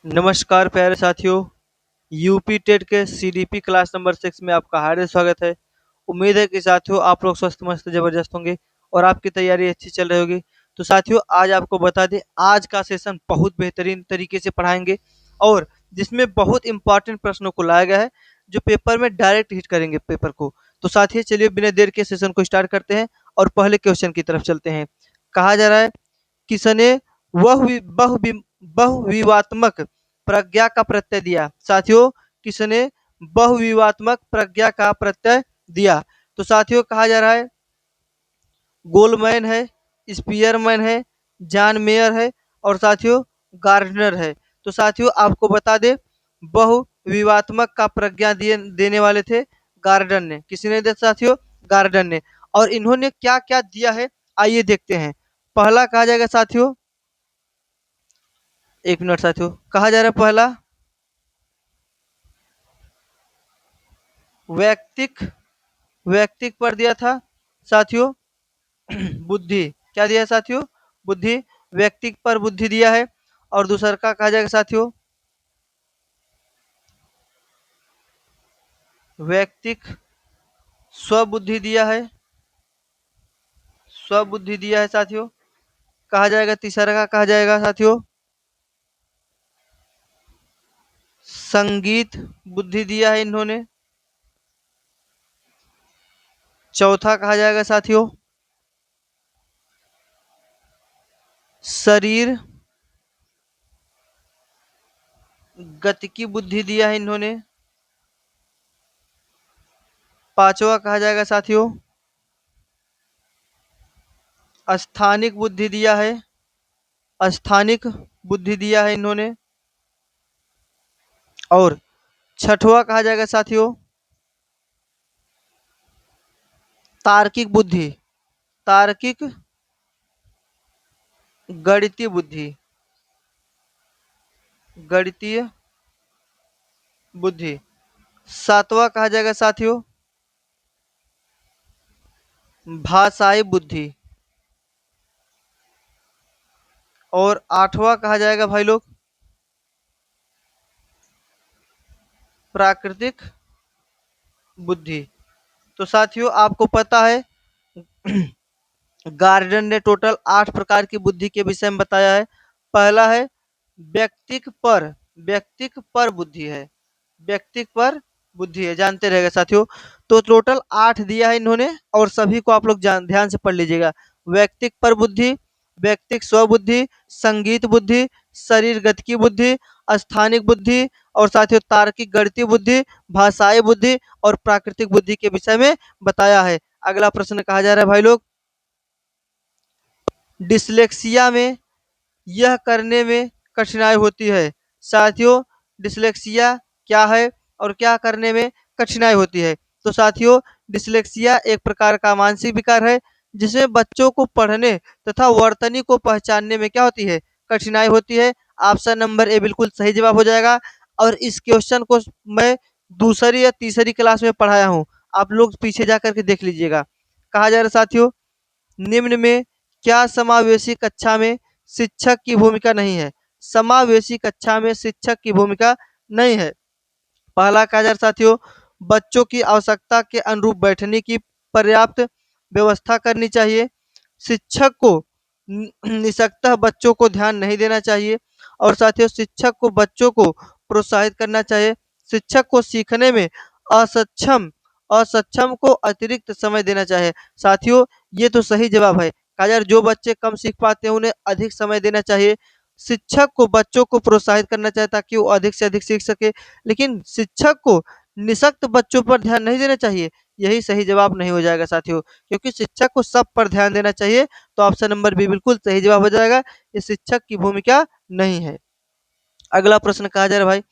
नमस्कार प्यारे साथियों। यूपी टेट के सीडीपी क्लास नंबर 6 में आपका हार्दिक स्वागत है। उम्मीद है कि साथियों आप लोग स्वस्थ मस्त जबरदस्त होंगे और आपकी तैयारी अच्छी चल रही होगी। तो साथियों आज आपको बता दें, आज का सेशन बहुत बेहतरीन तरीके से पढ़ाएंगे और जिसमें बहुत इंपॉर्टेंट प्रश्नों को लाया गया है जो पेपर में डायरेक्ट हिट करेंगे पेपर को। तो साथियों चलिए बिना देर के सेशन को स्टार्ट करते हैं और पहले क्वेश्चन की तरफ चलते हैं। कहा जा रहा है, किसने बहुविवात्मक प्रज्ञा का प्रत्यय दिया। साथियों किसने बहुविवात्मक प्रज्ञा का प्रत्यय दिया। तो साथियों कहा जा रहा है गोलमैन है, स्पीयरमैन है, जॉन मेयर है और साथियों गार्डनर है। तो साथियों आपको बता दें, बहुविवात्मक का प्रज्ञा देने वाले थे गार्डन ने। किसने दिया साथियों? गार्डन ने। और इन्होंने क्या क्या दिया है आइए देखते हैं। पहला कहा जाएगा साथियों, एक मिनट साथियों, कहा जा रहा है पहला वैयक्तिक वैयक्तिक पर दिया था साथियों बुद्धि। क्या दिया है साथियों? बुद्धि। व्यक्तिक पर बुद्धि दिया है। और दूसरा का कहा जाएगा साथियों वैयक्तिक स्वबुद्धि दिया है। स्वबुद्धि दिया है साथियों। कहा जाएगा तीसरा का कहा जाएगा साथियों संगीत बुद्धि दिया है इन्होंने। चौथा कहा जाएगा साथियों शरीर गति की बुद्धि दिया है इन्होंने। पांचवा कहा जाएगा साथियों स्थानिक बुद्धि दिया है। स्थानिक बुद्धि दिया है इन्होंने। और छठवां कहा जाएगा साथियों तार्किक बुद्धि। तार्किक गणितीय बुद्धि। गणितीय बुद्धि। सातवां कहा जाएगा साथियों भाषाई बुद्धि। और आठवां कहा जाएगा भाई लोग प्राकृतिक बुद्धि। तो साथियों आपको पता है गार्डन ने टोटल 8 प्रकार की बुद्धि के विषय में बताया है। पहला है व्यक्तिक पर। व्यक्तिक पर बुद्धि है। व्यक्तिक पर बुद्धि है, जानते रहेगा साथियों। तो टोटल 8 दिया है इन्होंने और सभी को आप लोग ध्यान से पढ़ लीजिएगा। व्यक्तिक पर बुद्धि, व्यक्तिक स्वबुद्धि, संगीत बुद्धि, शरीर गति की बुद्धि, स्थानिक बुद्धि और साथियों तार्किक गणितीय बुद्धि, भाषाई बुद्धि और प्राकृतिक बुद्धि के विषय में बताया है। अगला प्रश्न कहा जा रहा है भाई लोग डिसलेक्सिया में यह करने में कठिनाई होती है। साथियों डिसलेक्सिया क्या है और क्या करने में कठिनाई होती है? तो साथियों डिसलेक्सिया एक प्रकार का मानसिक विकार है जिसमें बच्चों को पढ़ने तथा वर्तनी को पहचानने में क्या होती है? कठिनाई होती है। ऑप्शन नंबर ए बिल्कुल सही जवाब हो जाएगा। और इस क्वेश्चन को मैं दूसरी या तीसरी क्लास में पढ़ाया हूँ, आप लोग पीछे जा करके देख लीजिएगा। कहा जा रहा है साथियों निम्न में क्या समावेशी कक्षा में शिक्षक की भूमिका नहीं है? समावेशी कक्षा में शिक्षक की भूमिका नहीं है। पहला कहा जा रहा साथियों बच्चों की आवश्यकता के अनुरूप बैठने की पर्याप्त व्यवस्था करनी चाहिए। शिक्षक को निःसंदेह बच्चों को ध्यान नहीं देना चाहिए। और साथियों शिक्षक को बच्चों को प्रोत्साहित करना चाहिए। शिक्षक को सीखने में असक्षम असक्षम को अतिरिक्त समय देना चाहिए। साथियों ये तो सही जवाब है। अगर जो बच्चे कम सीख पाते हैं उन्हें अधिक समय देना चाहिए। शिक्षक को बच्चों को प्रोत्साहित करना चाहिए ताकि वो अधिक से अधिक सीख सके। लेकिन शिक्षक को निःशक्त बच्चों पर ध्यान नहीं देना चाहिए, यही सही जवाब नहीं हो जाएगा साथियों, क्योंकि शिक्षक को सब पर ध्यान देना चाहिए। तो ऑप्शन नंबर बी बिल्कुल सही जवाब हो जाएगा। ये शिक्षक की भूमिका नहीं है। अगला प्रश्न कहा जा रहा है भाई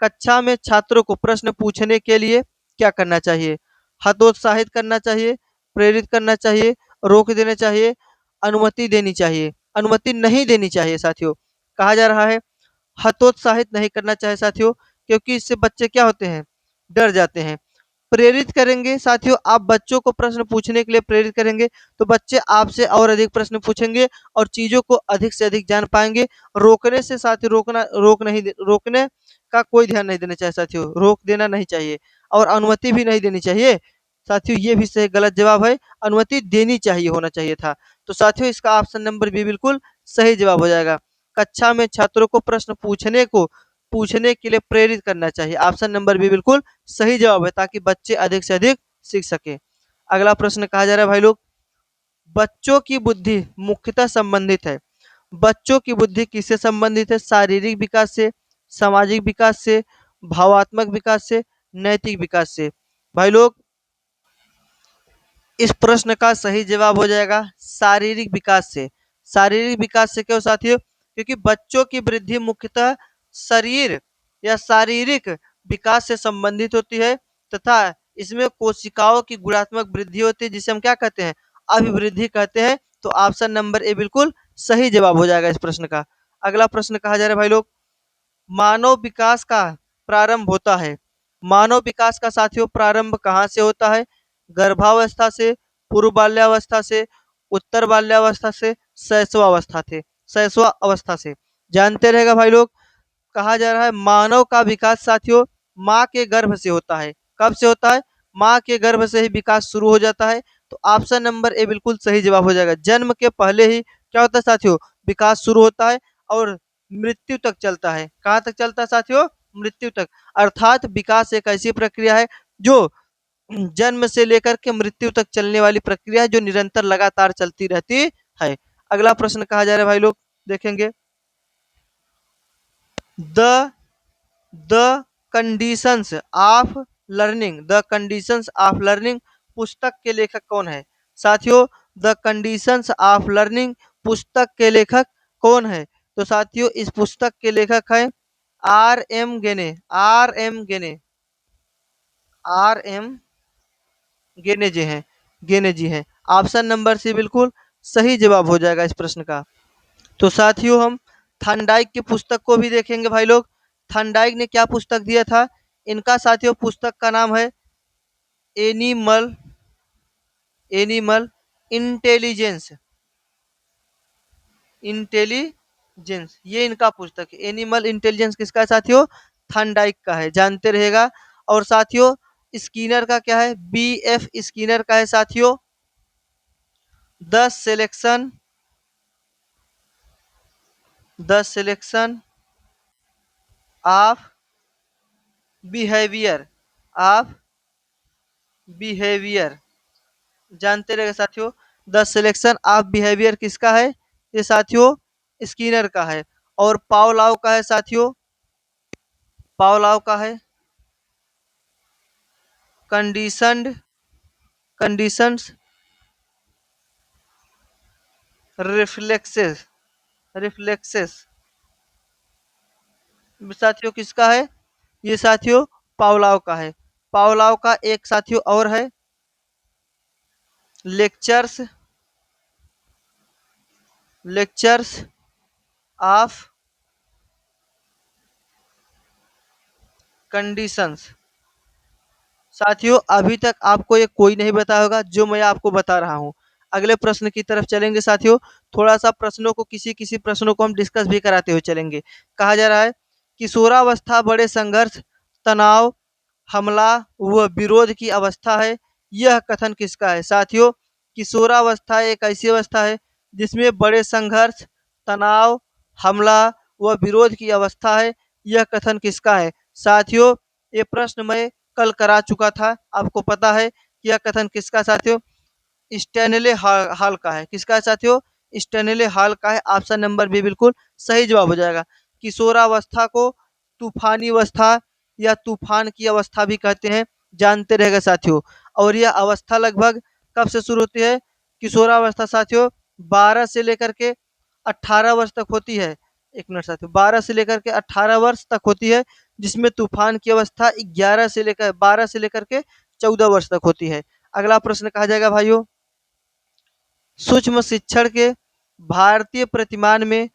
कक्षा में छात्रों को प्रश्न पूछने के लिए क्या करना चाहिए? हतोत्साहित करना चाहिए, प्रेरित करना चाहिए, रोक देना चाहिए, अनुमति देनी चाहिए। अनुमति नहीं देनी चाहिए साथियों। कहा जा रहा है हतोत्साहित नहीं करना चाहिए साथियों, क्योंकि इससे बच्चे क्या होते हैं? डर जाते हैं। प्रेरित करेंगे साथियों, आप बच्चों को प्रश्न पूछने के लिए प्रेरित करेंगे तो बच्चे आपसे और अधिक प्रश्न पूछेंगे और चीज़ों को अधिक से अधिक जान पाएँगे। रोकने से साथियों रोकने का कोई ध्यान नहीं देना चाहिए साथियों, रोक देना नहीं चाहिए और अनुमति भी नहीं देनी चाहिए। साथियों ये भी सही गलत जवाब है, अनुमति देनी चाहिए होना चाहिए था। तो साथियों इसका ऑप्शन नंबर बी बिल्कुल सही जवाब हो जाएगा। कक्षा में छात्रों को प्रश्न पूछने के लिए प्रेरित करना चाहिए। ऑप्शन नंबर बी बिल्कुल सही जवाब है ताकि बच्चे अधिक से अधिक सीख सकें। अगला प्रश्न कहा जा रहा है भाई लोग, बच्चों की बुद्धि मुख्यतः संबंधित है। बच्चों की बुद्धि किससे संबंधित है? शारीरिक विकास से, सामाजिक विकास से, भावात्मक विकास से, नैतिक विकास से। भाई लोग इस प्रश्न का सही जवाब हो जाएगा शारीरिक विकास से। शारीरिक विकास से क्यों साथियों? क्योंकि बच्चों की वृद्धि मुख्यतः शरीर या शारीरिक विकास से संबंधित होती है तथा इसमें कोशिकाओं की गुणात्मक वृद्धि होती है जिसे हम क्या कहते हैं? अभिवृद्धि कहते हैं। तो ऑप्शन नंबर ए बिल्कुल सही जवाब हो जाएगा इस प्रश्न का। अगला प्रश्न कहा जा रहा है भाई लोग, मानव विकास का प्रारंभ होता है। मानव विकास का साथियों प्रारंभ कहाँ से होता है? गर्भावस्था से, पूर्व बाल्यावस्था से, उत्तर बाल्यावस्था से, शैशव अवस्था से। जानते रहेगा भाई लोग, कहा जा रहा है मानव का विकास साथियों माँ के गर्भ से होता है। कब से होता है? माँ के गर्भ से ही विकास शुरू हो जाता है। तो ऑप्शन नंबर ए बिल्कुल सही जवाब हो जाएगा। जन्म के पहले ही क्या होता है साथियों? विकास शुरू होता है और मृत्यु तक चलता है। कहाँ तक चलता है साथियों? मृत्यु तक। अर्थात विकास एक ऐसी प्रक्रिया है जो जन्म से लेकर के मृत्यु तक चलने वाली प्रक्रिया है जो निरंतर लगातार चलती रहती है। अगला प्रश्न कहा जा रहा है भाई लोग, देखेंगे, the the conditions of learning पुस्तक के लेखक कौन है? साथियों द कंडीशंस ऑफ लर्निंग पुस्तक के लेखक कौन है? तो साथियों इस पुस्तक के लेखक है आर एम गेने जी हैं गेने जी हैं। ऑप्शन नंबर सी बिल्कुल सही जवाब हो जाएगा इस प्रश्न का। तो साथियों हम थर्नडाइक की पुस्तक को भी देखेंगे भाई लोग। थर्नडाइक ने क्या पुस्तक दिया था? इनका साथियों पुस्तक का नाम है एनिमल एनिमल इंटेलिजेंस इंटेलिजेंस। ये इनका पुस्तक है। एनिमल इंटेलिजेंस किसका है साथियों? थर्नडाइक का है, जानते रहेगा। और साथियों स्किनर का क्या है? बी एफ स्किनर का है साथियों the selection the selection of behaviour of behaviour. जानते रहेगा साथियों द सिलेक्शन ऑफ बिहेवियर किसका है? ये साथियों स्किनर का है। और पावलाव का है साथियों, पावलाव का है कंडीशंड कंडीशंस रिफ्लेक्सेस रिफ्लेक्सेस। साथियों किसका है? ये साथियों पावलाव का है। पावलाव का एक साथियों और है लेक्चर्स लेक्चर्स ऑफ कंडीशंस। साथियों अभी तक आपको ये कोई नहीं बताया होगा जो मैं आपको बता रहा हूँ। अगले प्रश्न की तरफ चलेंगे साथियों। थोड़ा सा प्रश्नों को किसी किसी प्रश्नों को हम डिस्कस भी कराते हुए चलेंगे। कहा जा रहा है किशोरावस्था बड़े संघर्ष, तनाव, हमला व विरोध की अवस्था है। यह कथन किसका है? साथियों किशोरावस्था एक ऐसी अवस्था है जिसमें बड़े संघर्ष, तनाव, हमला व विरोध की अवस्था है। यह कथन किसका है? साथियों ये प्रश्न मैं कल करा चुका था, आपको पता है कि यह कथन किसका साथियों? स्टैनले हॉल का है। किसका है साथियों? स्टैनले हॉल का है। ऑप्शन नंबर बी बिल्कुल सही जवाब हो जाएगा। किशोरावस्था को तूफानी अवस्था या तूफान की अवस्था भी कहते हैं, जानते रहेगा साथियों। और यह अवस्था लगभग कब से शुरू होती है? किशोरावस्था साथियों 12 से लेकर के 18 वर्ष तक होती है। एक मिनट साथियों, 12 से लेकर के 18 वर्ष तक होती है, जिसमें तूफान की अवस्था 12 से लेकर के 14 वर्ष तक होती है। अगला प्रश्न कहा जाएगा भाइयों, सूक्ष्म शिक्षण के भारतीय प्रतिमान में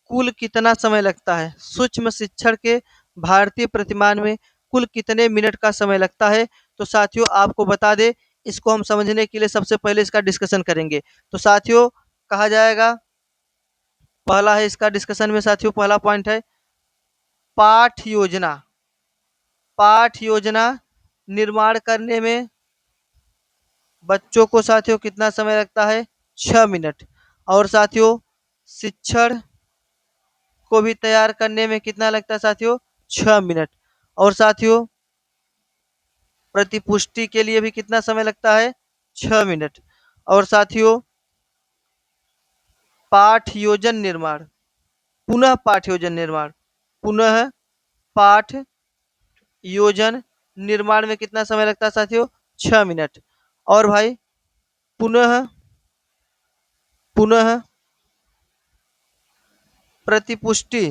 कुल कितना समय लगता है? सूक्ष्म शिक्षण के भारतीय प्रतिमान में कुल कितने मिनट का समय लगता है? तो साथियों आपको बता दें, इसको हम समझने के लिए सबसे पहले इसका डिस्कशन करेंगे। तो साथियों कहा जाएगा, पहला है इसका डिस्कशन में साथियों, पहला पॉइंट है पाठ योजना। पाठ योजना निर्माण करने में बच्चों को साथियों कितना समय लगता है? 6 मिनट। और साथियों शिक्षण को भी तैयार करने में कितना लगता है साथियों? 6 मिनट। और साथियों प्रतिपुष्टि के लिए भी कितना समय लगता है? 6 मिनट। और साथियों पाठ योजन निर्माण, पुनः पाठ योजन निर्माण, पुनः पाठ योजन निर्माण में कितना समय लगता है साथियों? 6 मिनट। और भाई पुनः पुनः प्रतिपुष्टि,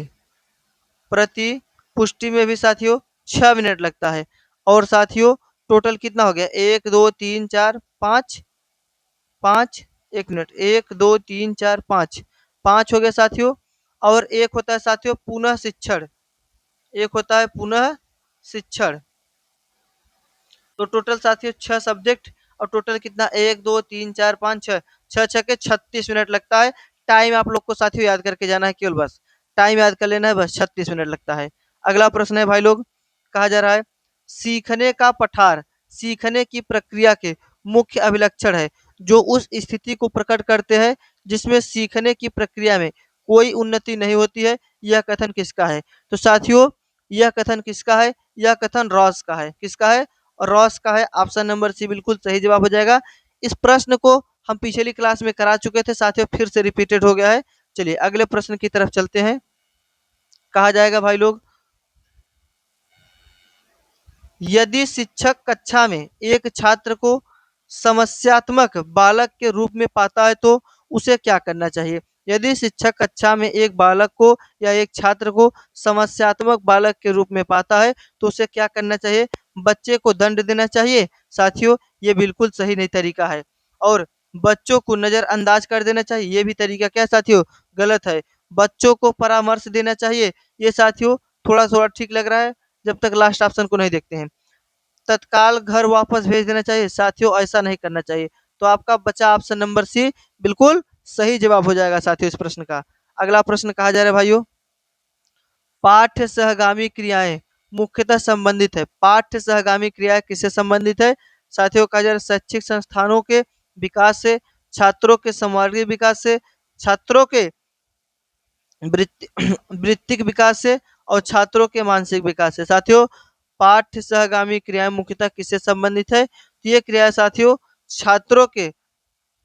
प्रतिपुष्टि में भी साथियों 6 मिनट लगता है। और साथियों टोटल कितना हो गया? 1 2 3 4 5, 5, 1 मिनट, 1 2 3 4 5, 5 हो गया साथियों। और एक होता है साथियों पुनः शिक्षण, एक होता है पुनः शिक्षण। तो टोटल साथियों 6 सब्जेक्ट, और टोटल कितना? 1 2 3 4 5 6, 6 6 के 36 मिनट लगता है। टाइम आप लोग को साथियों याद करके जाना है, केवल बस टाइम याद कर लेना है, बस 36 मिनट लगता है। अगला प्रश्न है भाई लोग, कहा जा रहा है सीखने का पठार सीखने की प्रक्रिया के मुख्य अभिलक्षण है जो उस स्थिति को प्रकट करते हैं जिसमें सीखने की प्रक्रिया में कोई उन्नति नहीं होती है। यह कथन किसका है? तो साथियों यह कथन किसका है? यह कथन रॉस का है। किसका है? और रॉस का है। ऑप्शन नंबर सी बिल्कुल सही जवाब हो जाएगा। इस प्रश्न को हम पिछली क्लास में करा चुके थे साथियों, फिर से रिपीटेड हो गया है। चलिए अगले प्रश्न की तरफ चलते हैं। कहा जाएगा भाई लोग, यदि शिक्षक कक्षा में एक छात्र को समस्यात्मक बालक के रूप में पाता है तो उसे क्या करना चाहिए? यदि शिक्षक कक्षा में एक बालक को या एक छात्र को समस्यात्मक बालक के रूप में पाता है तो उसे क्या करना चाहिए? बच्चे को दंड देना चाहिए। साथियों ये बिल्कुल सही नहीं तरीका है। और बच्चों को नजरअंदाज कर देना चाहिए, ये भी तरीका क्या साथियों? गलत है। बच्चों को परामर्श देना चाहिए, ये साथियों थोड़ा थोड़ा ठीक लग रहा है, जब तक लास्ट ऑप्शन को नहीं देखते हैं। तत्काल घर वापस भेज देना चाहिए, साथियों ऐसा नहीं करना चाहिए। तो आपका बचा ऑप्शन नंबर सी बिल्कुल सही जवाब हो जाएगा साथियों इस प्रश्न का। अगला प्रश्न कहा जा रहा है भाइयों, पाठ्य सहगामी क्रियाएं मुख्यतः संबंधित है। पाठ्य सहगामी क्रियाएं किससे संबंधित है? साथियों कहा जा रहा है शैक्षिक संस्थानों के विकास से, छात्रों के समग्र विकास से, छात्रों के वृत्तिक विकास से, और छात्रों के मानसिक विकास से। साथियों पाठ्य सहगामी क्रियाएं मुख्यतः किससे संबंधित है? तो ये क्रिया साथियों छात्रों के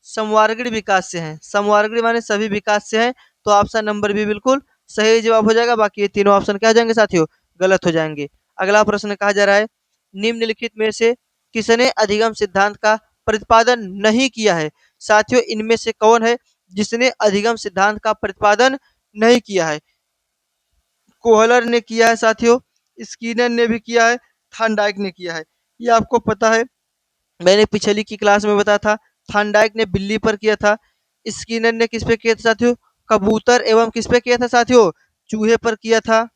समवर्गीय विकास से हैं। समवर्गीय माने सभी विकास से हैं। तो ऑप्शन नंबर भी बिल्कुल सही जवाब हो जाएगा। बाकी ये तीनों ऑप्शन क्या हो जाएंगे साथियों? गलत हो जाएंगे। अगला प्रश्न कहा जा रहा है, निम्नलिखित में से किसने अधिगम सिद्धांत का प्रतिपादन नहीं किया है? साथियों इनमें से कौन है जिसने अधिगम सिद्धांत का प्रतिपादन नहीं किया है? कोहलर ने किया है साथियों, स्किनर ने भी किया है, थॉर्नडाइक ने किया है। ये आपको पता है, मैंने पिछली की क्लास में बताया था। थॉर्नडाइक ने बिल्ली पर किया था, स्किनर ने किस पे किया था साथियों? कबूतर एवं किस पे किया था साथियों? चूहे पर किया था।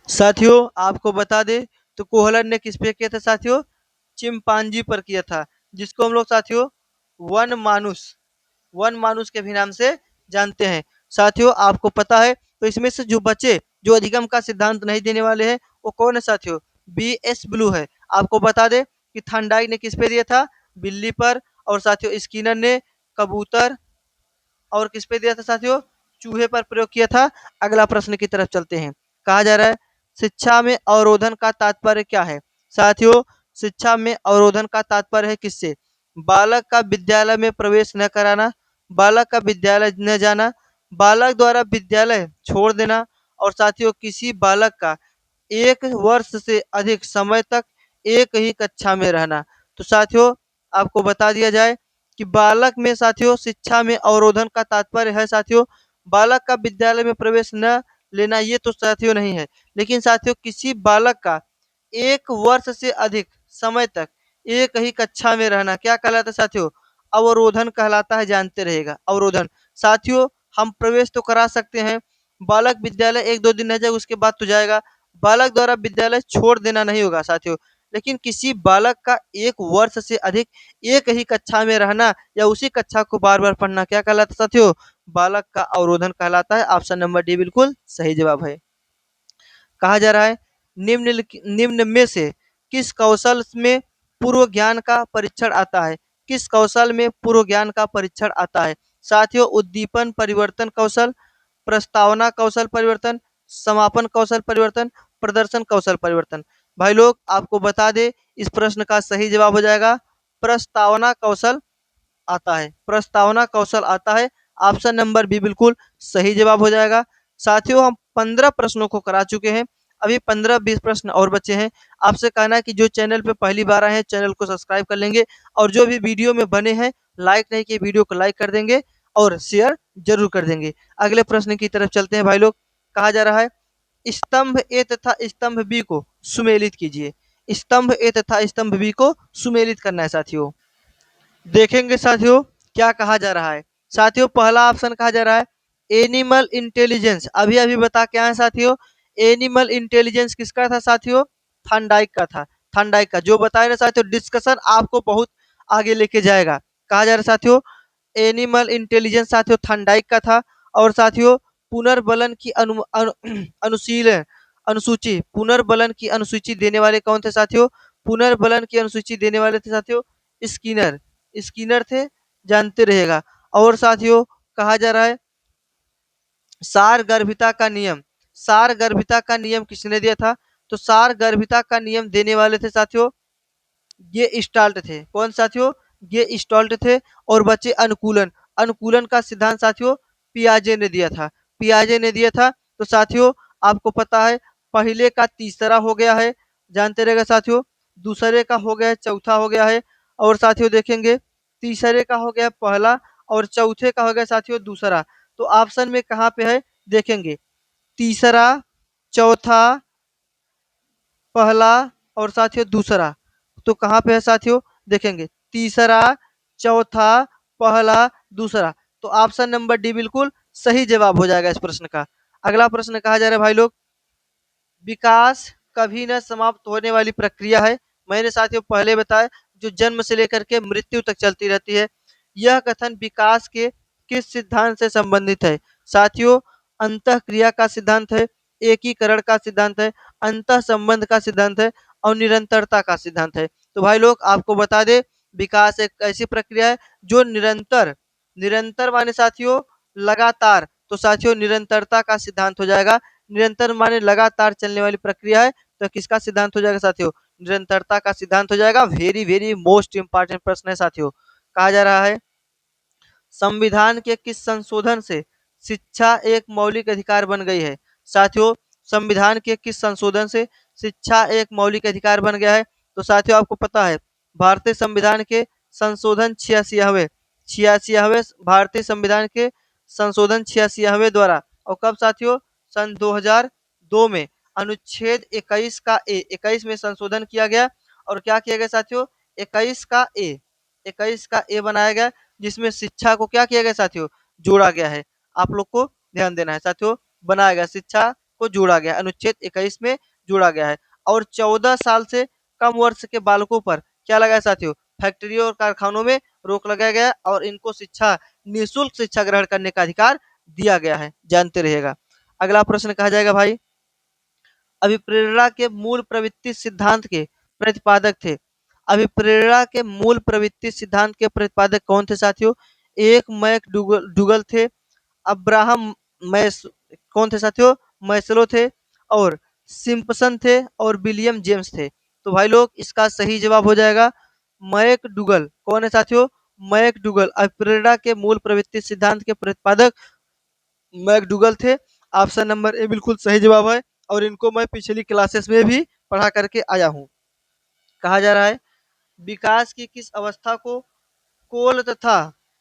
साथियों आपको बता दें तो कोहलर ने किस पे किया था साथियों? चिंपांजी पर किया था, जिसको हम लोग साथियों वन मानुस, वन मानुस के भी नाम से जानते हैं। साथियों आपको पता है तो इसमें से जो बचे, जो अधिगम का सिद्धांत नहीं देने वाले हैं, वो कौन है साथियों? बी एस ब्लू है। आपको बता दें कि थॉर्नडाइक ने किस पे दिया था? बिल्ली पर। और साथियों स्किनर ने कबूतर और किस पे दिया था साथियों? चूहे पर प्रयोग किया था। अगला प्रश्न की तरफ चलते हैं। कहा जा रहा है शिक्षा में अवरोधन का तात्पर्य क्या है? साथियों शिक्षा में अवरोधन का तात्पर्य है किससे? बालक का विद्यालय में प्रवेश न कराना, बालक का विद्यालय न जाना, बालक द्वारा विद्यालय छोड़ देना, और साथियों किसी बालक का 1 वर्ष से अधिक समय तक एक ही कक्षा में रहना। तो साथियों आपको बता दिया जाए कि बालक में साथियों शिक्षा में अवरोधन का तात्पर्य है साथियों बालक का विद्यालय में प्रवेश न लेना, ये तो साथियों नहीं है। लेकिन साथियों किसी बालक का 1 वर्ष से अधिक समय तक एक ही कक्षा में रहना क्या कहलाता है साथियों? अवरोधन कहलाता है, जानते रहेगा अवरोधन। साथियों हम प्रवेश तो करा सकते हैं, बालक विद्यालय 1 2 दिन रह जाएगा उसके बाद तो जाएगा। बालक द्वारा विद्यालय छोड़ देना नहीं होगा साथियों। लेकिन किसी बालक का 1 वर्ष से अधिक एक ही कक्षा में रहना या उसी कक्षा को बार-बार पढ़ना क्या कहलाता है साथियों? बालक का अवरोधन कहलाता है। ऑप्शन नंबर डी बिल्कुल सही जवाब है। कहा जा रहा है निम्न में से किस कौशल में पूर्व ज्ञान का परीक्षण आता है? किस कौशल में पूर्व ज्ञान का परीक्षण आता है? साथियों, उद्दीपन परिवर्तन कौशल, प्रस्तावना कौशल परिवर्तन, समापन कौशल परिवर्तन, प्रदर्शन कौशल परिवर्तन। भाई लोग आपको बता दें, इस प्रश्न का सही जवाब हो जाएगा प्रस्तावना कौशल आता है। प्रस्तावना कौशल आता है। ऑप्शन नंबर बी बिल्कुल सही जवाब हो जाएगा। साथियों, हम 15 प्रश्नों को करा चुके हैं। अभी 15-20 प्रश्न और बचे हैं। आपसे कहना है कि जो चैनल पे पहली बार आए हैं, चैनल को सब्सक्राइब कर लेंगे और जो भी वीडियो में बने हैं, लाइक नहीं किए वीडियो को लाइक कर देंगे और शेयर ज़रूर कर देंगे। अगले प्रश्न की तरफ चलते हैं भाई लोग। कहा जा रहा है, स्तंभ ए तथा स्तंभ बी को सुमेलित कीजिए। स्तंभ ए तथा स्तंभ बी को सुमेलित करना है साथियों। देखेंगे साथियों क्या कहा जा रहा है। साथियों, पहला ऑप्शन कहा जा रहा है एनिमल इंटेलिजेंस। अभी अभी बता के आए साथियों, एनिमल इंटेलिजेंस किसका था साथियों? थॉर्नडाइक का था। थॉर्नडाइक का जो बताया ना साथियों, डिस्कशन आपको बहुत आगे लेके जाएगा। कहा जा रहा है साथियों, एनिमल इंटेलिजेंस साथियों थॉर्नडाइक का था। और साथियों, पुनर्बलन की अनुशीलन अनुसूची पुनर्बलन की अनुसूची देने वाले कौन थे साथियों? पुनर्बलन की अनुसूची देने वाले थे साथियों स्किनर। स्किनर थे, जानते रहेगा। और साथियों, कहा जा रहा है सारगर्भिता का नियम। सारगर्भिता का नियम किसने दिया था? तो सारगर्भिता का नियम देने वाले थे साथियों ये स्टाल्ट थे। कौन साथियों? ये स्टाल्ट थे। और बचे अनुकूलन। अनुकूलन का सिद्धांत साथियों पियाजे ने दिया था। पियाजे ने दिया था। तो साथियों, आपको पता है पहले का तीसरा हो गया है, जानते रहेगा साथियों। दूसरे का हो गया है, चौथा हो गया है। और साथियों देखेंगे, तीसरे का हो गया पहला और चौथे का हो गया साथियों दूसरा। तो ऑप्शन में कहाँ पे है देखेंगे, तीसरा, चौथा, पहला और साथियों दूसरा। तो कहाँ पे है साथियों? देखेंगे तीसरा, चौथा, पहला, दूसरा। तो ऑप्शन नंबर डी बिल्कुल सही जवाब हो जाएगा इस प्रश्न का। अगला प्रश्न कहा जा रहा है भाई लोग, विकास कभी न समाप्त होने वाली प्रक्रिया है। मैंने साथियों पहले बताया जो जन्म से लेकर के मृत्यु तक चलती रहती है। यह कथन विकास के किस सिद्धांत से संबंधित है? साथियों, अंतःक्रिया का सिद्धांत है, एकीकरण का सिद्धांत है, अंतः संबंध का सिद्धांत है और निरंतरता का सिद्धांत है। तो भाई लोग आपको बता दें, विकास एक ऐसी प्रक्रिया है जो निरंतर निरंतर माने साथियों लगातार। तो साथियों निरंतरता का सिद्धांत हो जाएगा। निरंतर माने लगातार चलने वाली प्रक्रिया है। तो किसका सिद्धांत हो जाएगा साथियों? निरंतरता का सिद्धांत हो जाएगा। वेरी वेरी मोस्ट इंपॉर्टेंट प्रश्न है साथियों। कहा जा रहा है संविधान के किस संशोधन से शिक्षा एक मौलिक अधिकार बन गई है? साथियों, संविधान के किस संशोधन से शिक्षा एक मौलिक अधिकार बन गया है? तो साथियों आपको पता है भारतीय संविधान के संशोधन 86वें भारतीय संविधान के संशोधन 86वें द्वारा। और कब साथियों? सन 2002 में अनुच्छेद 21 में संशोधन किया गया। और क्या किया गया साथियों? 21 का ए बनाया गया, जिसमें शिक्षा को क्या किया गया साथियों? जोड़ा गया है। आप लोग को ध्यान देना है साथियों, बनाया गया शिक्षा को जोड़ा गया, अनुच्छेद 21 में जोड़ा गया है। और 14 साल से कम वर्ष के बालकों पर क्या लगाया साथियों? फैक्ट्रियों और कारखानों में रोक लगाया गया और इनको शिक्षा निःशुल्क शिक्षा ग्रहण करने का अधिकार दिया गया है, जानते रहिएगा। अगला प्रश्न कहा जाएगा भाई, अभिप्रेरणा के मूल प्रवृत्ति सिद्धांत के प्रतिपादक थे। अभिप्रेरणा के मूल प्रवृत्ति सिद्धांत के प्रतिपादक कौन थे साथियों? एक मैकडूगल थे, अब्राहम मैस कौन थे साथियों? मैस्लो थे, और सिम्पसन थे और विलियम जेम्स थे। तो भाई लोग इसका सही जवाब हो जाएगा मैकडूगल। कौन है साथियों? मैकडूगल। अभिप्रेरणा के मूल प्रवृत्ति सिद्धांत के प्रतिपादक मैकडूगल थे। ऑप्शन नंबर ए बिल्कुल सही जवाब है और इनको मैं पिछली क्लासेस में भी पढ़ा करके आया हूँ। कहा जा रहा है विकास की किस अवस्था को कोल तथा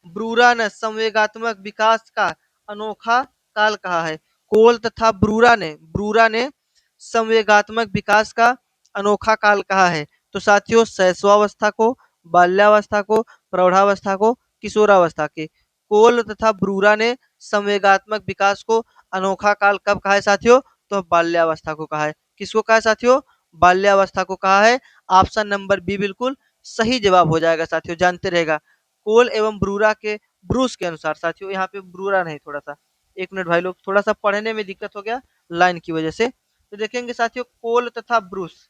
ब्रूरा ने संवेगात्मक विकास का अनोखा काल कहा है? कोल तथा ब्रूरा ने संवेगात्मक विकास का अनोखा काल कहा है। तो साथियों शैशवावस्था को, बाल्यावस्था को, प्रौढ़ावस्था को, किशोरावस्था के। कोल तथा ब्रूरा ने संवेगात्मक विकास को अनोखा काल कब कहा है साथियों? तो बाल्यावस्था को कहा है। किसको कहा है साथियों? बाल्यावस्था को कहा है। ऑप्शन नंबर बी बिल्कुल सही जवाब हो जाएगा साथियों, जानते रहेगा। कोल एवं ब्रूस के अनुसार साथियों, यहाँ पे ब्रूरा नहीं, थोड़ा सा 1 मिनट भाई लोग, थोड़ा सा पढ़ने में दिक्कत हो गया लाइन की वजह से। तो देखेंगे साथियों, कोल तथा ब्रूस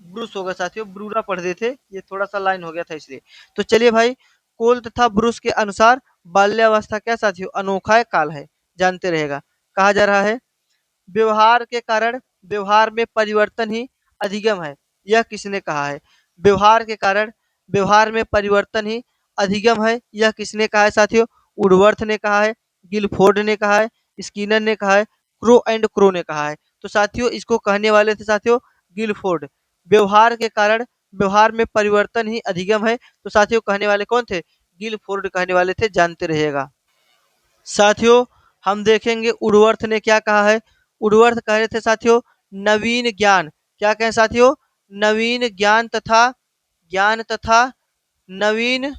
ब्रूस होगा साथियों, ब्रूरा पढ़ रहे थे, ये थोड़ा सा लाइन हो गया था इसलिए। तो चलिए भाई, कोल तथा ब्रूस के अनुसार बाल्यावस्था क्या साथियों, अनोखा काल है, जानते रहेगा। कहा जा रहा है, व्यवहार के कारण व्यवहार में परिवर्तन ही अधिगम है, यह किसने कहा है? व्यवहार के कारण व्यवहार में परिवर्तन ही अधिगम है, यह किसने कहा है साथियों? वुडवर्थ ने कहा है, गिलफोर्ड ने कहा है, स्किनर ने कहा है, क्रो ने कहा है। तो साथियों, इसको कहने वाले थे साथियों गिलफोर्ड। व्यवहार के कारण व्यवहार में परिवर्तन ही अधिगम है, तो साथियों कहने वाले कौन थे? गिलफोर्ड कहने वाले थे, जानते रहिएगा। साथियों, हम देखेंगे उर्वर्थ ने क्या कहा है। उर्वर्थ कह रहे थे साथियों, नवीन ज्ञान, क्या कहें साथियों? नवीन ज्ञान तथा नवीन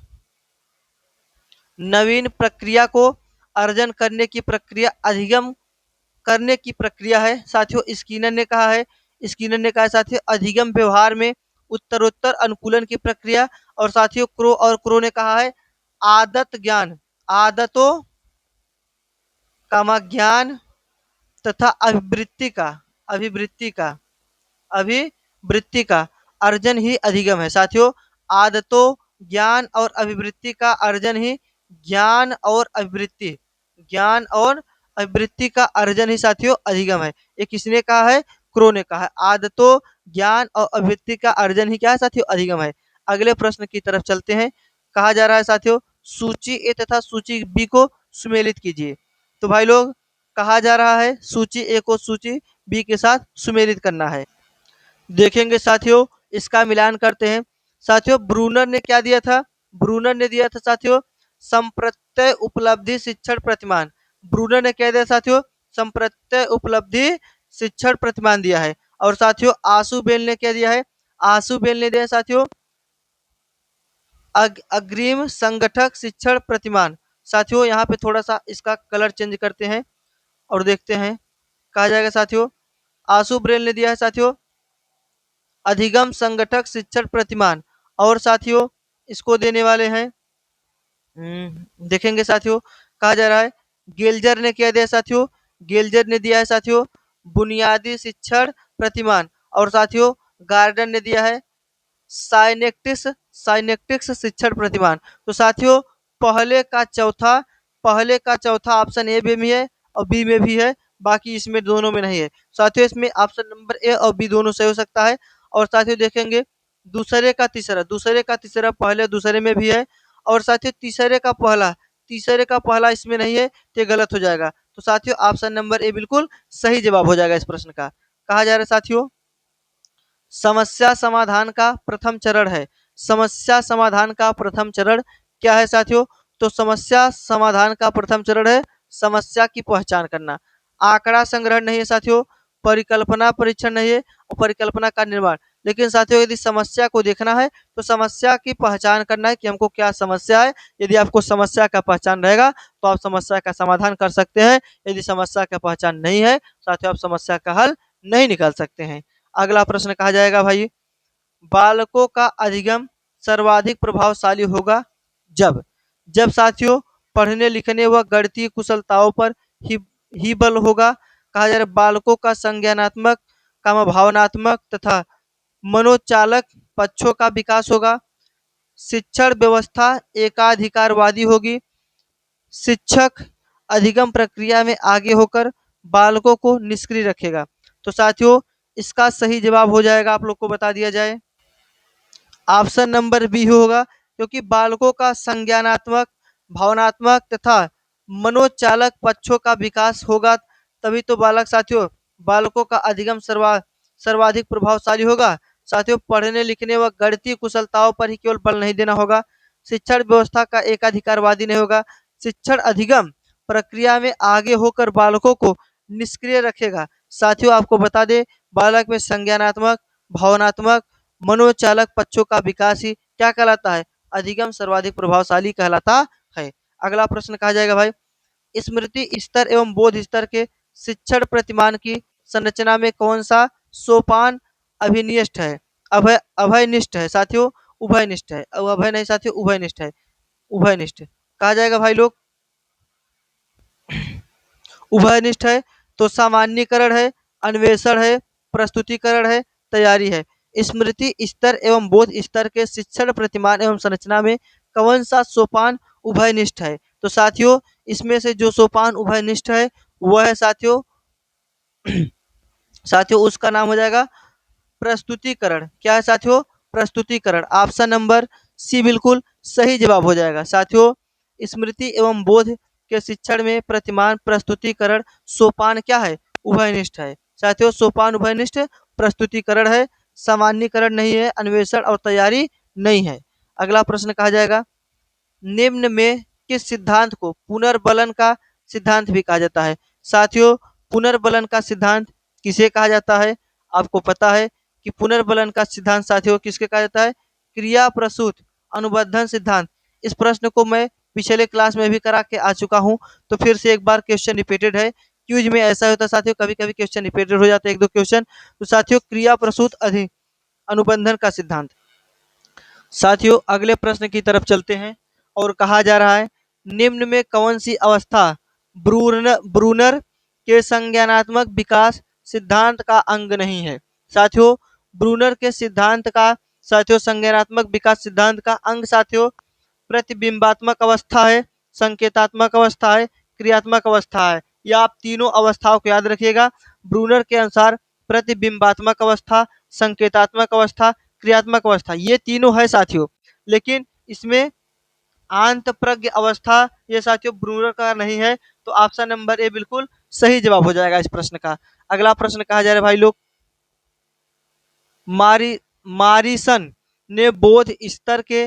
नवीन प्रक्रिया को अर्जन करने की प्रक्रिया अधिगम करने की प्रक्रिया है। साथियों, स्किनर ने कहा है साथियों, अधिगम व्यवहार में उत्तरोत्तर अनुकूलन की प्रक्रिया। और साथियों, क्रो ने कहा है, आदत ज्ञान, आदतों का ज्ञान तथा अभिवृत्ति का अभिवृत्ति का अर्जन ही अधिगम है। साथियों, आदतों, ज्ञान और अभिवृत्ति का अर्जन ही ज्ञान और अभिवृत्ति का अर्जन ही साथियों अधिगम है। ये किसने कहा है? क्रो ने कहा है। आदतों, ज्ञान और अभिवृत्ति का अर्जन ही क्या है साथियों? अधिगम है। अगले प्रश्न की तरफ चलते हैं। कहा जा रहा है साथियों, सूची ए तथा सूची बी को सुमेलित कीजिए। तो भाई लोग, कहा जा रहा है सूची ए को सूची बी के साथ सुमेलित करना है। देखेंगे साथियों, इसका मिलान करते हैं। साथियों, ब्रूनर ने क्या दिया था? ब्रूनर ने दिया था साथियों, संप्रत्यय उपलब्धि शिक्षण प्रतिमान। ब्रूनर ने क्या दिया साथियों? संप्रत्यय उपलब्धि शिक्षण प्रतिमान दिया है। और साथियों, आशुबेल ने क्या दिया है? आशुबेल ने दिया है साथियों, अग्रिम संगठक शिक्षण प्रतिमान। साथियों, यहाँ पे थोड़ा सा इसका कलर चेंज करते हैं और देखते हैं। कहा जाएगा साथियों, आशु ब्रेल ने दिया है साथियों, अधिगम संगठक शिक्षण प्रतिमान। और साथियों, इसको देने वाले हैं, देखेंगे साथियों, कहा जा रहा है, गेल्जर ने क्या दिया साथियों? गेल्जर ने दिया है साथियों, बुनियादी शिक्षण प्रतिमान। और साथियों, गार्डन ने दिया है साइनेक्टिक्स शिक्षण प्रतिमान। तो साथियों, पहले का चौथा ऑप्शन ए में भी है और बी में भी है, बाकी इसमें दोनों में नहीं है। साथियों, इसमें ऑप्शन नंबर ए और बी दोनों सही हो सकता है। और साथियों देखेंगे, दूसरे का तीसरा पहले दूसरे में भी है। और साथियों, तीसरे का पहला इसमें नहीं है, तो ये गलत हो जाएगा। तो साथियों, ऑप्शन नंबर ए बिल्कुल सही जवाब हो जाएगा इस प्रश्न का। कहा जा रहा है साथियों, समस्या समाधान का प्रथम चरण है। समस्या समाधान का प्रथम चरण क्या है साथियों? तो समस्या समाधान का प्रथम चरण है समस्या की पहचान करना। आंकड़ा संग्रह नहीं है साथियों, परिकल्पना परीक्षण नहीं है, और परिकल्पना का निर्माण। लेकिन साथियों, यदि समस्या को देखना है तो समस्या की पहचान करना है कि हमको क्या समस्या है। यदि आपको समस्या का पहचान रहेगा तो आप समस्या का समाधान कर सकते हैं। यदि समस्या का पहचान नहीं है साथियों, आप समस्या का हल नहीं निकाल सकते हैं। अगला प्रश्न कहा जाएगा भाई, बालकों का अधिगम सर्वाधिक प्रभावशाली होगा जब जब साथियों, पढ़ने लिखने व गणितीय कुशलताओं पर ही बल होगा। कहा जा रहा है, बालकों का संज्ञानात्मक भावनात्मक तथा मनोचालक पक्षों का विकास होगा। शिक्षण व्यवस्था एकाधिकारवादी होगी। शिक्षक अधिगम प्रक्रिया में आगे होकर बालकों को निष्क्रिय रखेगा। तो साथियों, इसका सही जवाब हो जाएगा, आप लोग को बता दिया जाए, ऑप्शन नंबर बी होगा। क्योंकि बालकों का संज्ञानात्मक, भावनात्मक तथा मनोचालक पक्षों का विकास होगा, तभी तो बालकों का अधिगम सर्वाधिक प्रभावशाली होगा। साथियों, पढ़ने लिखने व गणितीय कुशलताओं पर ही केवल बल नहीं देना होगा। शिक्षण व्यवस्था का एकाधिकारवादी नहीं होगा। शिक्षण अधिगम प्रक्रिया में आगे होकर बालकों को निष्क्रिय रखेगा। साथियों, आपको बता दें, बालक में संज्ञानात्मक, भावनात्मक, मनोचालक पक्षों का विकास ही क्या कहलाता है? अधिगम सर्वाधिक प्रभावशाली कहलाता है। अगला प्रश्न कहा जाएगा भाई, स्मृति स्तर एवं बोध स्तर के शिक्षण प्रतिमान की संरचना में कौन सा सोपान अभिनिष्ठ है? अभयनिष्ठ है साथियों, उभयनिष्ठ है। अभय नहीं साथियों, उभयनिष्ठ है। उभयनिष्ठ कहा जाएगा भाई लोग। उभयनिष्ठ है तो सामान्यीकरण है, अन्वेषण है, प्रस्तुतिकरण है, तैयारी है। स्मृति स्तर एवं बोध स्तर के शिक्षण प्रतिमान एवं संरचना में कौन सा सोपान उभयनिष्ठ है? तो साथियों इसमें से जो सोपान उभयनिष्ठ है वह है साथियों साथियों उसका नाम हो जाएगा प्रस्तुतिकरण। क्या है साथियों? प्रस्तुतिकरण। ऑप्शन नंबर सी बिल्कुल सही जवाब हो जाएगा साथियों। स्मृति एवं बोध के शिक्षण में प्रतिमान प्रस्तुतिकरण सोपान क्या है? उभयनिष्ठ है साथियों। सोपान उभयनिष्ठ प्रस्तुतिकरण है, सामान्यीकरण नहीं है, अन्वेषण और तैयारी नहीं है। अगला प्रश्न कहा जाएगा, निम्न में किस सिद्धांत को पुनर्बलन का सिद्धांत भी कहा जाता है? साथियों पुनर्बलन का सिद्धांत किसे कहा जाता है? आपको पता है कि पुनर्बलन का सिद्धांत साथियों किसके कहा जाता है? क्रिया प्रसूत अनुबंधन सिद्धांत। इस प्रश्न को मैं पिछले क्लास में भी करा के आ चुका हूँ, तो फिर से एक बार क्वेश्चन रिपीटेड है। क्यूज में ऐसा होता है साथियों, कभी कभी क्वेश्चन रिपीटेड हो जाते हैं एक दो क्वेश्चन। तो साथियों क्रिया प्रसूत अनुबंधन का सिद्धांत। साथियों अगले प्रश्न की तरफ चलते हैं और कहा जा रहा है, निम्न में कौन सी अवस्था ब्रूनर के संज्ञानात्मक विकास सिद्धांत का अंग नहीं है? साथियों ब्रूनर के सिद्धांत का साथियों संज्ञानात्मक विकास सिद्धांत का अंग साथियों प्रतिबिंबात्मक अवस्था है, संकेतात्मक अवस्था है, क्रियात्मक अवस्था है। या आप तीनों अवस्थाओं को याद रखिएगा। ब्रूनर के अनुसार प्रतिबिंबात्मक अवस्था, संकेतात्मक अवस्था, क्रियात्मक अवस्था, ये तीनों है साथियों। लेकिन इसमें आंत प्रज्ञ अवस्था ये साथियों ब्रूनर का नहीं है। तो ऑप्शन नंबर ए बिल्कुल सही जवाब हो जाएगा इस प्रश्न का। अगला प्रश्न कहा जा रहा है भाई लोग, मारी मारिसन ने बोध स्तर के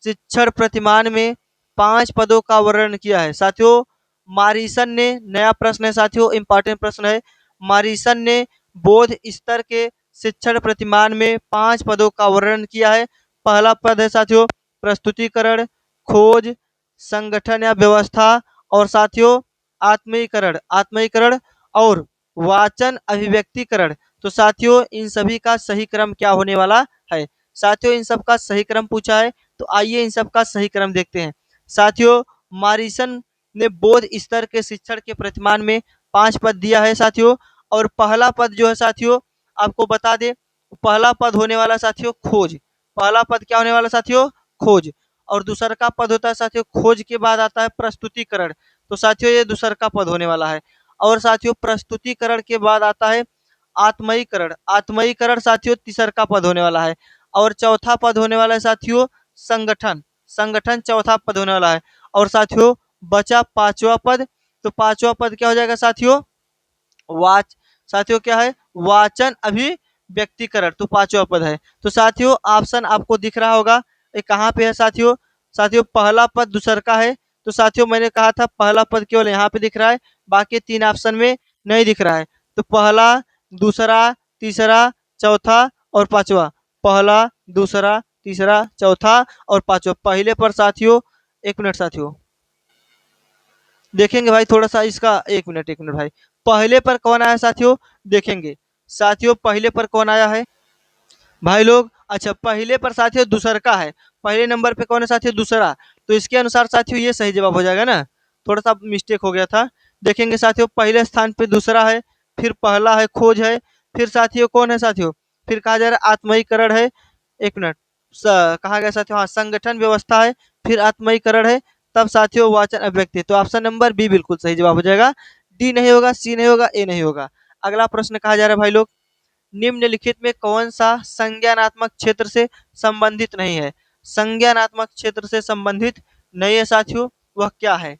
शिक्षण प्रतिमान में 5 पदों का वर्णन किया है। साथियों मारिसन ने, नया प्रश्न है साथियों, इंपॉर्टेंट प्रश्न है। मारिसन ने बोध स्तर के शिक्षण प्रतिमान में 5 पदों का वर्णन किया है। पहला पद है साथियों प्रस्तुतिकरण, खोज, संगठन या व्यवस्था और साथियों आत्मीकरण आत्मीकरण और वाचन अभिव्यक्तिकरण। तो साथियों इन सभी का सही क्रम क्या होने वाला है? साथियों इन सब का सही क्रम पूछा है, तो आइए इन सब का सही क्रम देखते हैं। साथियों मारिसन ने बोध स्तर के शिक्षण के प्रतिमान में 5 पद दिया है साथियों। और पहला पद जो है साथियों आपको बता दे, पहला पद होने वाला साथियों खोज। पहला पद क्या होने वाला साथियों? खोज। और दूसरा का पद होता है साथियों खोज के बाद आता है प्रस्तुतिकरण। तो साथियों ये दूसरा का पद होने वाला है। और साथियों प्रस्तुतिकरण के बाद आता है आत्मयीकरण। आत्मयीकरण साथियों तीसरा का पद होने वाला है। और चौथा पद होने वाला है साथियों संगठन। संगठन चौथा पद होने वाला है। और साथियों बचा पांचवा पद। तो पांचवा पद क्या हो जाएगा साथियों? वाच साथियों क्या है? वाचन अभिव्यक्तिकरण। तो पांचवा पद है। तो साथियों ऑप्शन आपको दिख रहा होगा ये कहाँ पे है साथियों? साथियों पहला पद दूसर का है। तो साथियों मैंने कहा था पहला पद केवल यहाँ पे दिख रहा है, बाकी 3 ऑप्शन में नहीं दिख रहा है। तो पहला, दूसरा, तीसरा, चौथा और पांचवा। पहला, दूसरा, तीसरा, चौथा और पांचवा। पहले पर साथियों, एक मिनट साथियों देखेंगे भाई थोड़ा सा इसका, एक मिनट भाई। पहले पर कौन आया साथियों? देखेंगे साथियों पहले पर कौन आया है भाई लोग। अच्छा पहले पर साथियों दूसर का है। पहले नंबर पे कौन है साथियों? दूसरा। तो इसके अनुसार साथियों ये सही जवाब हो जाएगा ना। थोड़ा सा मिस्टेक हो गया था। देखेंगे साथियों पहले स्थान पे दूसरा है, फिर पहला है खोज है, फिर साथियों कौन है साथियों? फिर कहा जा रहा है आत्मयीकरण है। एक मिनट, कहा गया साथियों, हाँ संगठन व्यवस्था है, फिर आत्मयीकरण है, तब साथियों वाचन अभिव्यक्ति। तो ऑप्शन नंबर बी बिल्कुल सही जवाब हो जाएगा। डी नहीं होगा, सी नहीं होगा, ए नहीं होगा। अगला प्रश्न कहा जा रहा है भाई लोग, निम्नलिखित में कौन सा संज्ञानात्मक क्षेत्र से संबंधित नहीं है? संज्ञानात्मक क्षेत्र से संबंधित नहीं है साथियों, वह क्या है?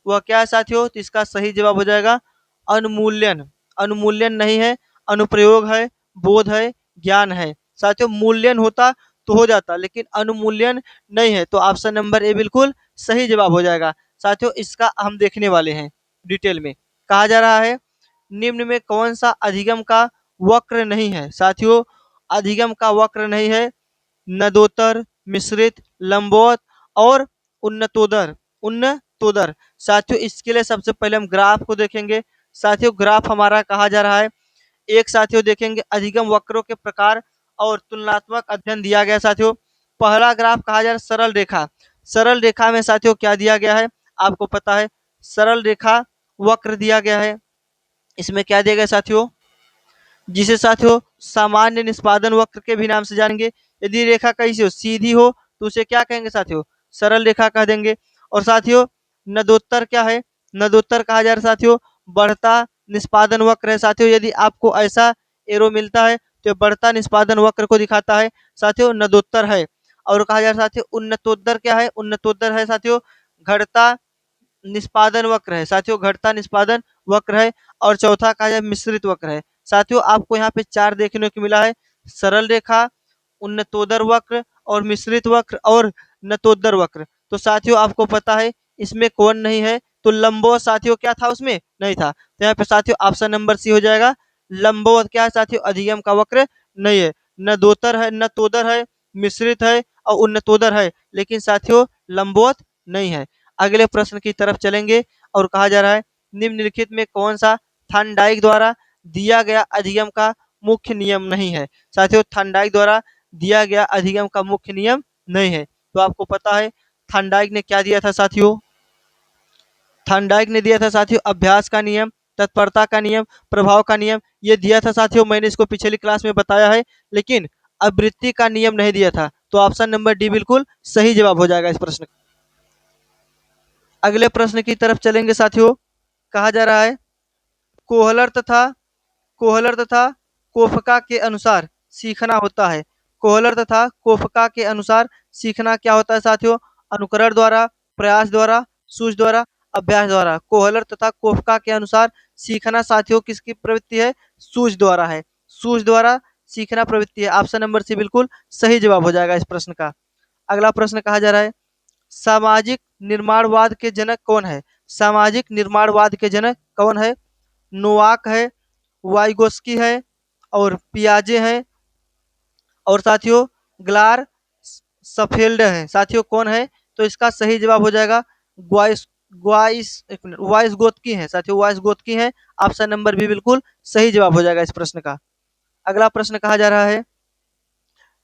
वह क्या है साथियों? तो इसका सही जवाब हो जाएगा अनुमूल्यन। अनुमूल्यन नहीं है, अनुप्रयोग है, बोध है, ज्ञान है। साथियों मूल्यन होता तो हो जाता, लेकिन अनुमूल्यन नहीं है। तो ऑप्शन नंबर ए बिल्कुल सही जवाब हो जाएगा। साथियों इसका हम देखने वाले हैं डिटेल में। कहा जा रहा है, निम्न में कौन सा अधिगम का वक्र नहीं है? साथियों अधिगम का वक्र नहीं है, नदोत्तर, मिश्रित, लंबवत और उन्नतोदर। उन्नतोदर साथियों इसके लिए सबसे पहले हम ग्राफ को देखेंगे। साथियों ग्राफ हमारा कहा जा रहा है। एक साथियों देखेंगे अधिगम वक्रों के प्रकार और तुलनात्मक अध्ययन दिया गया साथियों। पहला ग्राफ कहा जा रहा है सरल रेखा। सरल रेखा में साथियों क्या दिया गया है आपको पता है, सरल रेखा वक्र दिया गया है। इसमें क्या दिया गया साथियों, जिसे साथियों सामान्य निष्पादन वक्र के भी नाम से जानेंगे। यदि रेखा कैसी हो, सीधी हो, तो उसे क्या कहेंगे साथियों, सरल रेखा कह देंगे। और साथियों नदोत्तर क्या है, नदोत्तर कहा जा रहा है साथियों बढ़ता निष्पादन वक्र है। साथियों यदि आपको ऐसा एरो मिलता है तो बढ़ता निष्पादन वक्र को दिखाता है साथियों, नदोत्तर है। और कहा जा रहा है साथियों उन्नतोत्तर क्या है, उन्नतोत्तर है साथियों घटता निष्पादन वक्र है साथियों, घटता निष्पादन वक्र है। और चौथा कहा जाए मिश्रित वक्र है। साथियों आपको यहाँ पे 4 देखने को मिला है, सरल रेखा, उन्नतोदर वक्र और मिश्रित वक्र और नतोदर वक्र। तो साथियों आपको पता है इसमें कौन नहीं है, तो लंबवत साथियों क्या था उसमें नहीं था। तो यहाँ पे साथियों ऑप्शन नंबर सी हो जाएगा। लंबवत क्या है साथियों, अधिगम का वक्र नहीं है। नदोत्तर है, नतोदर है, मिश्रित है और उन्नतोदर है, लेकिन साथियों लंबवत नहीं है। अगले प्रश्न की तरफ चलेंगे और कहा जा रहा है निम्नलिखित में कौन सा थॉर्नडाइक द्वारा दिया गया अधिगम का मुख्य नियम नहीं है। साथियों थॉर्नडाइक द्वारा दिया गया अधिगम का मुख्य नियम नहीं है। तो आपको पता है थॉर्नडाइक ने क्या दिया था साथियों, थॉर्नडाइक ने दिया था साथियों अभ्यास का नियम, तत्परता का नियम, प्रभाव का नियम, ये दिया था साथियों। मैंने इसको पिछली क्लास में बताया है, लेकिन आवृत्ति का नियम नहीं दिया था। तो ऑप्शन नंबर डी बिल्कुल सही जवाब हो जाएगा इस प्रश्न। अगले प्रश्न की तरफ चलेंगे साथियों। कहा जा रहा है कोहलर तथा कोहलर तथा कोफका के अनुसार सीखना होता है। कोहलर तथा कोफका के अनुसार सीखना क्या होता है साथियों, अनुकरण द्वारा, प्रयास द्वारा, सूझ द्वारा, अभ्यास द्वारा। कोहलर तथा कोफका के अनुसार सीखना साथियों किसकी प्रवृत्ति है, सूझ द्वारा है। सूझ द्वारा सीखना प्रवृत्ति है। ऑप्शन नंबर सी बिल्कुल सही जवाब हो जाएगा इस प्रश्न का। अगला प्रश्न कहा जा रहा है सामाजिक निर्माणवाद के जनक कौन है। सामाजिक निर्माणवाद के जनक कौन है, नोवाक है, वाइगोस्की है और पियाजे है और साथियों ग्लार सफेल्ड है। साथियों कौन है, तो इसका सही जवाब हो जाएगा ग्वाइस ग्वाइस एक मिनट वाइस गोत्की है साथियों, वाइस गोत्की है। ऑप्शन नंबर भी बिल्कुल सही जवाब हो जाएगा इस प्रश्न का। अगला प्रश्न कहा जा रहा है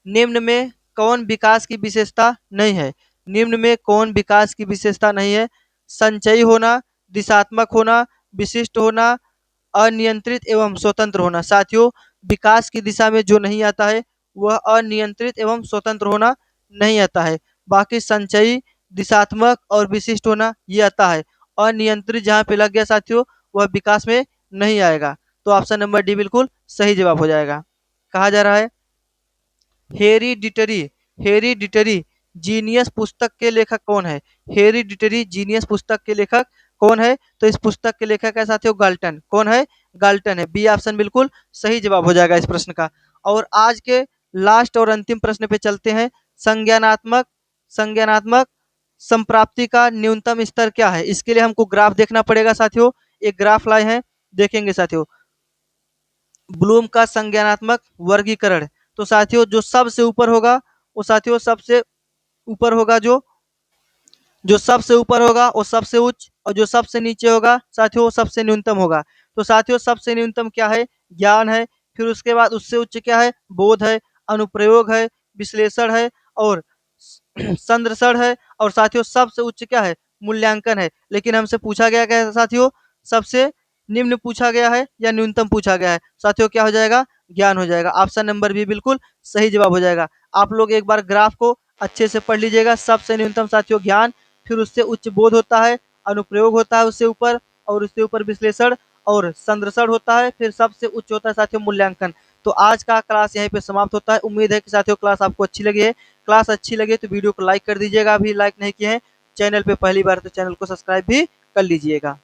निम्न में कौन विकास की विशेषता नहीं है। निम्न में कौन विकास की विशेषता नहीं है, संचयी होना, दिशात्मक होना, विशिष्ट होना, अनियंत्रित एवं स्वतंत्र होना। साथियों विकास की दिशा में जो नहीं आता है वह अनियंत्रित एवं स्वतंत्र होना नहीं आता है। बाकी संचयी, दिशात्मक और विशिष्ट होना ये आता है। अनियंत्रित जहाँ पे लग गया साथियों वह विकास में नहीं आएगा। तो ऑप्शन नंबर डी बिल्कुल सही जवाब हो जाएगा। कहा जा रहा है हेरिडिटरी हेरिडिटरी जीनियस पुस्तक के लेखक कौन है। हेरिडिटरी जीनियस पुस्तक के लेखक कौन है, तो इस पुस्तक के लेखक है साथियों गाल्टन। कौन है, गाल्टन है। बी ऑप्शन बिल्कुल सही जवाब हो जाएगा इस प्रश्न का। और आज के लास्ट और अंतिम प्रश्न पे चलते हैं। संज्ञानात्मक संज्ञानात्मक संप्राप्ति का न्यूनतम स्तर क्या है। इसके लिए हमको ग्राफ देखना पड़ेगा साथियों। एक ग्राफ लाए हैं, देखेंगे साथियों ब्लूम का संज्ञानात्मक वर्गीकरण। तो साथियों जो सबसे ऊपर होगा वो साथियों सबसे ऊपर होगा, जो सबसे ऊपर होगा वो सबसे उच्च, और जो सबसे नीचे होगा साथियों वो सबसे न्यूनतम होगा। तो साथियों सबसे न्यूनतम क्या है, ज्ञान है। फिर उसके बाद उससे उच्च क्या है, बोध है, अनुप्रयोग है, विश्लेषण है और संदर्शन है। और साथियों सबसे उच्च क्या है, मूल्यांकन है। लेकिन हमसे पूछा गया क्या है साथियों, सबसे निम्न पूछा गया है या न्यूनतम पूछा गया है। साथियों क्या हो जाएगा, ज्ञान हो जाएगा। ऑप्शन नंबर भी बिल्कुल सही जवाब हो जाएगा। आप लोग एक बार ग्राफ को अच्छे से पढ़ लीजिएगा। सबसे न्यूनतम साथियों ज्ञान, फिर उससे उच्च बोध होता है, अनुप्रयोग होता है उससे ऊपर, और उससे ऊपर विश्लेषण और संदर्शन होता है, फिर सबसे उच्च होता है साथियों मूल्यांकन। तो आज का क्लास यहीं पे समाप्त होता है। उम्मीद है कि साथियों क्लास आपको अच्छी लगी है। क्लास अच्छी लगे तो वीडियो को लाइक कर दीजिएगा, अभी लाइक नहीं किए हैं। चैनल पे पहली बार तो चैनल को सब्सक्राइब भी कर लीजिएगा।